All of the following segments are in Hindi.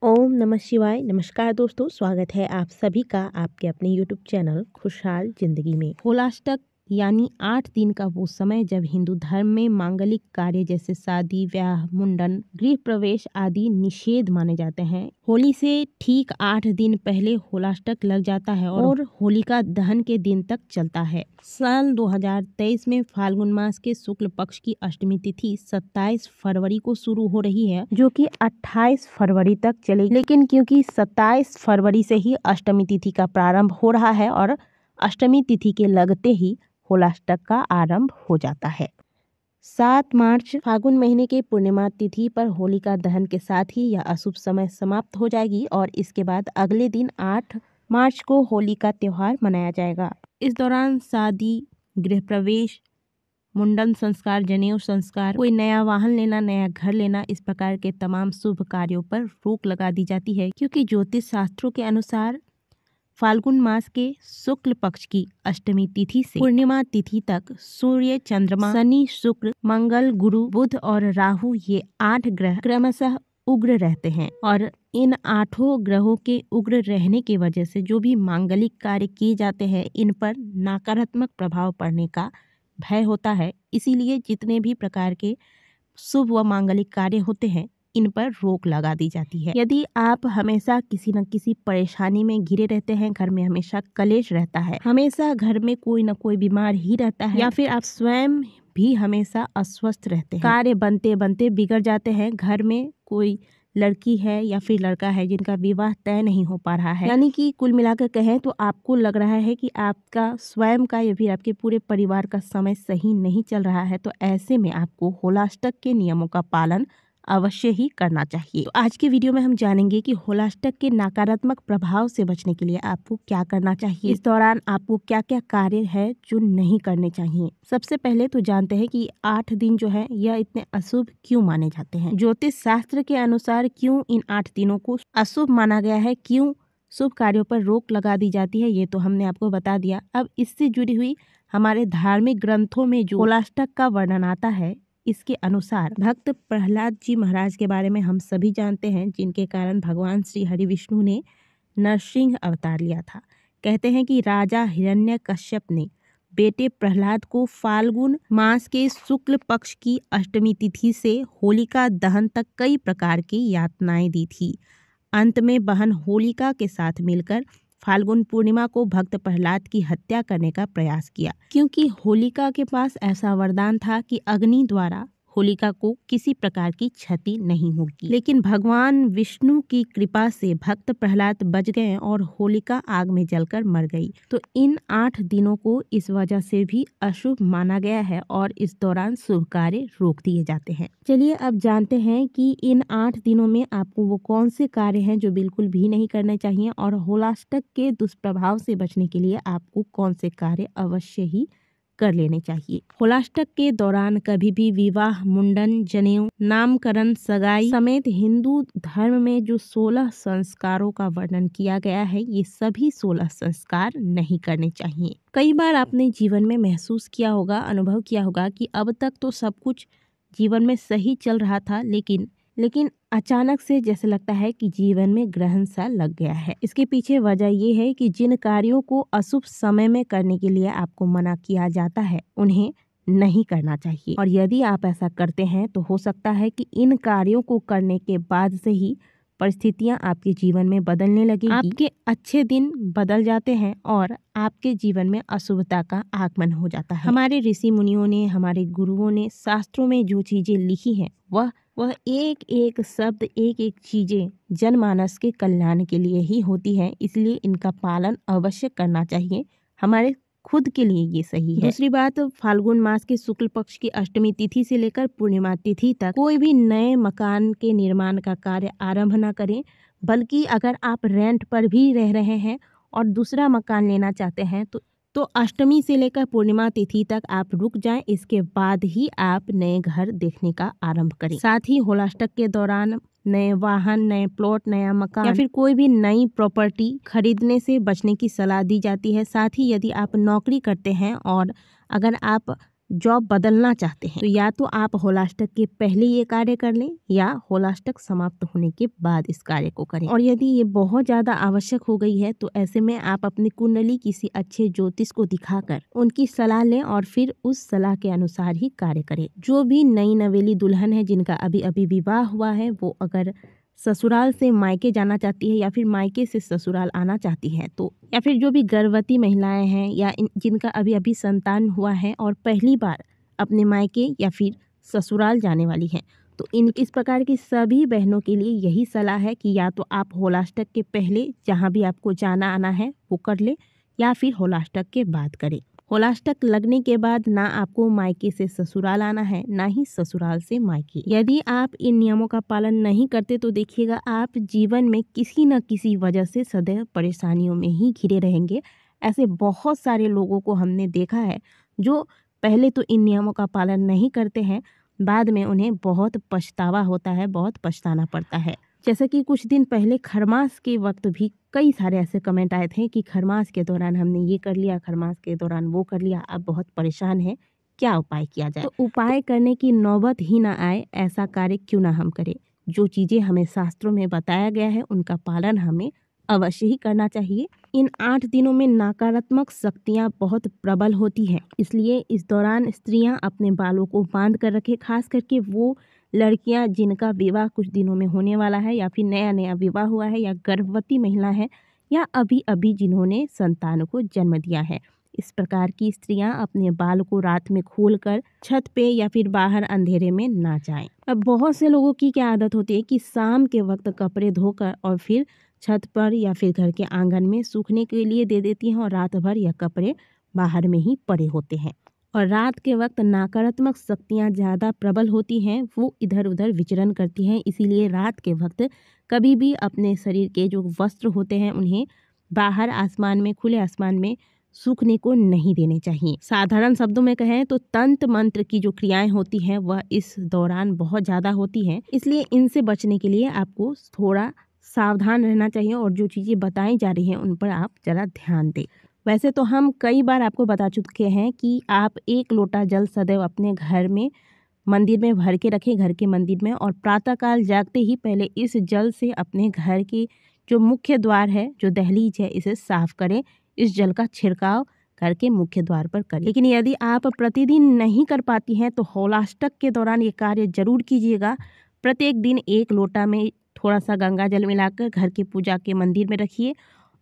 ओम नमः शिवाय। नमस्कार दोस्तों, स्वागत है आप सभी का आपके अपने यूट्यूब चैनल खुशहाल जिंदगी में। होलाष्टक यानी 8 दिन का वो समय जब हिंदू धर्म में मांगलिक कार्य जैसे शादी, ब्याह, मुंडन, गृह प्रवेश आदि निषेध माने जाते हैं। होली से ठीक 8 दिन पहले होलाष्टक लग जाता है और होलिका दहन के दिन तक चलता है। साल 2023 में फाल्गुन मास के शुक्ल पक्ष की अष्टमी तिथि 27 फरवरी को शुरू हो रही है, जो कि 28 फरवरी तक चलेगी। लेकिन क्योंकि 27 फरवरी से ही अष्टमी तिथि का प्रारंभ हो रहा है और अष्टमी तिथि के लगते ही होलाष्टक का आरंभ हो जाता है। 7 मार्च फागुन महीने के पूर्णिमा तिथि पर होलिका दहन के साथ ही यह अशुभ समय समाप्त हो जाएगी और इसके बाद अगले दिन 8 मार्च को होली का त्योहार मनाया जाएगा। इस दौरान शादी, गृह प्रवेश, मुंडन संस्कार, जनेऊ संस्कार, कोई नया वाहन लेना, नया घर लेना, इस प्रकार के तमाम शुभ कार्यों पर रोक लगा दी जाती है, क्योंकि ज्योतिष शास्त्रों के अनुसार फाल्गुन मास के शुक्ल पक्ष की अष्टमी तिथि से पूर्णिमा तिथि तक सूर्य, चंद्रमा, शनि, शुक्र, मंगल, गुरु, बुध और राहु ये 8 ग्रह क्रमशः उग्र रहते हैं और इन 8 ग्रहों के उग्र रहने की वजह से जो भी मांगलिक कार्य किए जाते हैं इन पर नकारात्मक प्रभाव पड़ने का भय होता है। इसीलिए जितने भी प्रकार के शुभ व मांगलिक कार्य होते हैं इन पर रोक लगा दी जाती है। यदि आप हमेशा किसी न किसी परेशानी में घिरे रहते हैं, घर में हमेशा कलेश रहता है, हमेशा घर में कोई न कोई बीमार ही रहता है, या फिर आप स्वयं भी हमेशा अस्वस्थ रहते हैं, कार्य बनते बनते बिगड़ जाते हैं, घर में कोई लड़की है या फिर लड़का है जिनका विवाह तय नहीं हो पा रहा है, यानी कि कुल मिलाकर कहें तो आपको लग रहा है कि आपका स्वयं का या फिर आपके पूरे परिवार का समय सही नहीं चल रहा है, तो ऐसे में आपको होलाष्टक के नियमों का पालन अवश्य ही करना चाहिए। तो आज के वीडियो में हम जानेंगे कि होलाष्टक के नकारात्मक प्रभाव से बचने के लिए आपको क्या करना चाहिए। इस दौरान आपको क्या क्या कार्य है जो नहीं करने चाहिए। सबसे पहले तो जानते हैं कि 8 दिन जो है यह इतने अशुभ क्यों माने जाते हैं। ज्योतिष शास्त्र के अनुसार क्यों इन 8 दिनों को अशुभ माना गया है, क्यों शुभ कार्यों पर रोक लगा दी जाती है, ये तो हमने आपको बता दिया। अब इससे जुड़ी हुई हमारे धार्मिक ग्रंथों में जो होलाष्टक का वर्णन आता है, इसके अनुसार भक्त प्रहलाद जी महाराज के बारे में हम सभी जानते हैं, जिनके कारण भगवान श्री हरि विष्णु ने नरसिंह अवतार लिया था। कहते हैं कि राजा हिरण्यकश्यप ने बेटे प्रहलाद को फाल्गुन मास के शुक्ल पक्ष की अष्टमी तिथि से होलिका दहन तक कई प्रकार की यातनाएं दी थी। अंत में बहन होलिका के साथ मिलकर फाल्गुन पूर्णिमा को भक्त प्रहलाद की हत्या करने का प्रयास किया, क्योंकि होलिका के पास ऐसा वरदान था कि अग्नि द्वारा होलिका को किसी प्रकार की क्षति नहीं होगी। लेकिन भगवान विष्णु की कृपा से भक्त प्रहलाद बच गए और होलिका आग में जलकर मर गई। तो इन 8 दिनों को इस वजह से भी अशुभ माना गया है और इस दौरान शुभ कार्य रोक दिए जाते हैं। चलिए अब जानते हैं कि इन 8 दिनों में आपको वो कौन से कार्य हैं जो बिल्कुल भी नहीं करने चाहिए और होलाष्टक के दुष्प्रभाव से बचने के लिए आपको कौन से कार्य अवश्य ही कर लेने चाहिए। होलाष्टक के दौरान कभी भी विवाह, मुंडन, जनेऊ, नामकरण, सगाई समेत हिंदू धर्म में जो 16 संस्कारों का वर्णन किया गया है, ये सभी 16 संस्कार नहीं करने चाहिए। कई बार आपने जीवन में महसूस किया होगा, अनुभव किया होगा कि अब तक तो सब कुछ जीवन में सही चल रहा था, लेकिन अचानक से जैसे लगता है कि जीवन में ग्रहण सा लग गया है। इसके पीछे वजह ये है कि जिन कार्यों को अशुभ समय में करने के लिए आपको मना किया जाता है उन्हें नहीं करना चाहिए, और यदि आप ऐसा करते हैं तो हो सकता है कि इन कार्यों को करने के बाद से ही परिस्थितियां आपके जीवन में बदलने लगेगी, आपके अच्छे दिन बदल जाते हैं और आपके जीवन में अशुभता का आगमन हो जाता है। हमारे ऋषि मुनियों ने, हमारे गुरुओं ने शास्त्रों में जो चीजें लिखी हैं वह एक एक शब्द, एक एक चीजें जनमानस के कल्याण के लिए ही होती है, इसलिए इनका पालन अवश्य करना चाहिए। हमारे खुद के लिए ये सही है। दूसरी बात, फाल्गुन मास के शुक्ल पक्ष की अष्टमी तिथि से लेकर पूर्णिमा तिथि तक कोई भी नए मकान के निर्माण का कार्य आरंभ न करें, बल्कि अगर आप रेंट पर भी रह रहे हैं और दूसरा मकान लेना चाहते हैं तो अष्टमी से लेकर पूर्णिमा तिथि तक आप रुक जाएं, इसके बाद ही आप नए घर देखने का आरंभ करें। साथ ही होलाष्टक के दौरान नए वाहन, नए प्लॉट, नया मकान या फिर कोई भी नई प्रॉपर्टी खरीदने से बचने की सलाह दी जाती है। साथ ही यदि आप नौकरी करते हैं और अगर आप जॉब बदलना चाहते हैं तो या तो आप होलाष्टक के पहले ये कार्य कर लें या होलाष्टक समाप्त होने के बाद इस कार्य को करें। और यदि ये बहुत ज़्यादा आवश्यक हो गई है तो ऐसे में आप अपनी कुंडली किसी अच्छे ज्योतिष को दिखाकर उनकी सलाह लें और फिर उस सलाह के अनुसार ही कार्य करें। जो भी नई नवेली दुल्हन है जिनका अभी अभी विवाह हुआ है वो अगर ससुराल से मायके जाना चाहती है या फिर मायके से ससुराल आना चाहती है तो, या फिर जो भी गर्भवती महिलाएं हैं या जिनका अभी अभी संतान हुआ है और पहली बार अपने मायके या फिर ससुराल जाने वाली हैं तो इस प्रकार की सभी बहनों के लिए यही सलाह है कि या तो आप होलाष्टक के पहले जहाँ भी आपको जाना आना है वो कर ले या फिर होलाष्टक के बाद करें। होलाष्टक लगने के बाद ना आपको मायके से ससुराल आना है ना ही ससुराल से मायके। यदि आप इन नियमों का पालन नहीं करते तो देखिएगा आप जीवन में किसी न किसी वजह से सदैव परेशानियों में ही घिरे रहेंगे। ऐसे बहुत सारे लोगों को हमने देखा है जो पहले तो इन नियमों का पालन नहीं करते हैं, बाद में उन्हें बहुत पछतावा होता है, बहुत पछताना पड़ता है। जैसे कि कुछ दिन पहले खरमास के वक्त भी कई सारे ऐसे कमेंट आए थे कि खरमास के दौरान हमने ये कर लिया, खरमास के दौरान वो कर लिया, अब बहुत परेशान है, क्या उपाय किया जाए। तो उपाय करने की नौबत ही ना आए ऐसा कार्य क्यों ना हम करें। जो चीज़ें हमें शास्त्रों में बताया गया है उनका पालन हमें अवश्य ही करना चाहिए। इन 8 दिनों में नकारात्मक शक्तियाँ बहुत प्रबल होती हैं, इसलिए इस दौरान स्त्रियाँ अपने बालों को बांध कर रखें। खास करके वो लड़कियां जिनका विवाह कुछ दिनों में होने वाला है या फिर नया नया विवाह हुआ है या गर्भवती महिला है या अभी अभी जिन्होंने संतान को जन्म दिया है, इस प्रकार की स्त्रियां अपने बाल को रात में खोलकर छत पे या फिर बाहर अंधेरे में ना जाएं। अब बहुत से लोगों की क्या आदत होती है कि शाम के वक्त कपड़े धोकर और फिर छत पर या फिर घर के आंगन में सूखने के लिए दे देती हैं और रात भर यह कपड़े बाहर में ही पड़े होते हैं। और रात के वक्त नकारात्मक शक्तियाँ ज़्यादा प्रबल होती हैं, वो इधर उधर विचरण करती हैं, इसीलिए रात के वक्त कभी भी अपने शरीर के जो वस्त्र होते हैं उन्हें बाहर आसमान में, खुले आसमान में सूखने को नहीं देने चाहिए। साधारण शब्दों में कहें तो तंत्र मंत्र की जो क्रियाएं होती हैं वह इस दौरान बहुत ज़्यादा होती हैं, इसलिए इनसे बचने के लिए आपको थोड़ा सावधान रहना चाहिए और जो चीज़ें बताई जा रही हैं उन पर आप ज़रा ध्यान दें। वैसे तो हम कई बार आपको बता चुके हैं कि आप 1 लोटा जल सदैव अपने घर में मंदिर में भर के रखें, घर के मंदिर में, और प्रातःकाल जागते ही पहले इस जल से अपने घर की जो मुख्य द्वार है, जो दहलीज है, इसे साफ करें। इस जल का छिड़काव घर के मुख्य द्वार पर करें। लेकिन यदि आप प्रतिदिन नहीं कर पाती हैं तो होलाष्टक के दौरान ये कार्य जरूर कीजिएगा। प्रत्येक दिन 1 लोटा में थोड़ा सा गंगा जल मिलाकर घर के पूजा के मंदिर में रखिए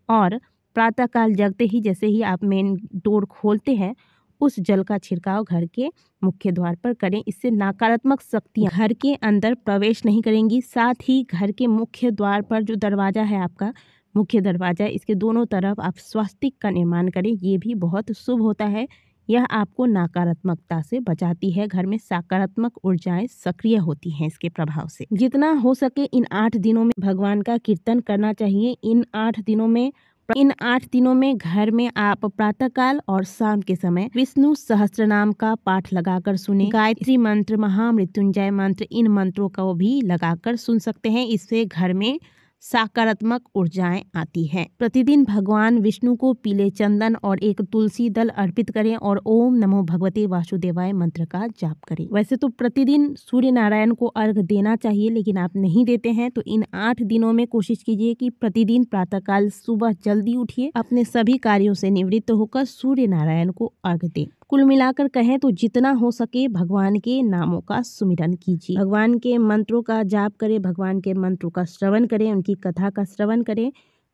और प्रातःकाल जगते ही जैसे ही आप मेन डोर खोलते हैं उस जल का छिड़काव घर के मुख्य द्वार पर करें। इससे नकारात्मक शक्तियाँ घर के अंदर प्रवेश नहीं करेंगी। साथ ही घर के मुख्य द्वार पर जो दरवाज़ा है, आपका मुख्य दरवाज़ा, इसके दोनों तरफ आप स्वास्तिक का निर्माण करें, ये भी बहुत शुभ होता है। यह आपको नकारात्मकता से बचाती है। घर में सकारात्मक ऊर्जाएं सक्रिय होती हैं इसके प्रभाव से। जितना हो सके इन 8 दिनों में भगवान का कीर्तन करना चाहिए। इन 8 दिनों में घर में आप प्रातःकाल और शाम के समय विष्णु सहस्त्रनाम का पाठ लगाकर सुने। गायत्री मंत्र, महामृत्युंजय मंत्र, इन मंत्रों को भी लगाकर सुन सकते हैं। इससे घर में सकारात्मक ऊर्जाएं आती हैं। प्रतिदिन भगवान विष्णु को पीले चंदन और एक तुलसी दल अर्पित करें और ओम नमो भगवते वासुदेवाय मंत्र का जाप करें। वैसे तो प्रतिदिन सूर्य नारायण को अर्घ देना चाहिए, लेकिन आप नहीं देते हैं तो इन 8 दिनों में कोशिश कीजिए कि प्रतिदिन प्रातःकाल सुबह जल्दी उठिए, अपने सभी कार्यों से निवृत्त होकर सूर्य नारायण को अर्घ दें। कुल मिलाकर कहें तो जितना हो सके भगवान के नामों का सुमिरन कीजिए, भगवान के मंत्रों का जाप करें, भगवान के मंत्रों का श्रवण करें, उनकी कथा का श्रवण करें।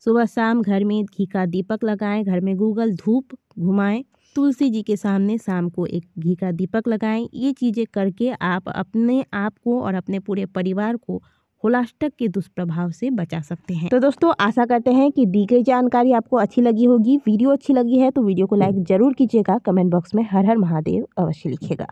सुबह शाम घर में घी का दीपक लगाएं, घर में गूगल धूप घुमाएं, तुलसी जी के सामने शाम को एक घी का दीपक लगाएं। ये चीज़ें करके आप अपने आप को और अपने पूरे परिवार को होलाष्टक के दुष्प्रभाव से बचा सकते हैं। तो दोस्तों, आशा करते हैं कि दी गई जानकारी आपको अच्छी लगी होगी। वीडियो अच्छी लगी है तो वीडियो को लाइक जरूर कीजिएगा। कमेंट बॉक्स में हर हर महादेव अवश्य लिखिएगा।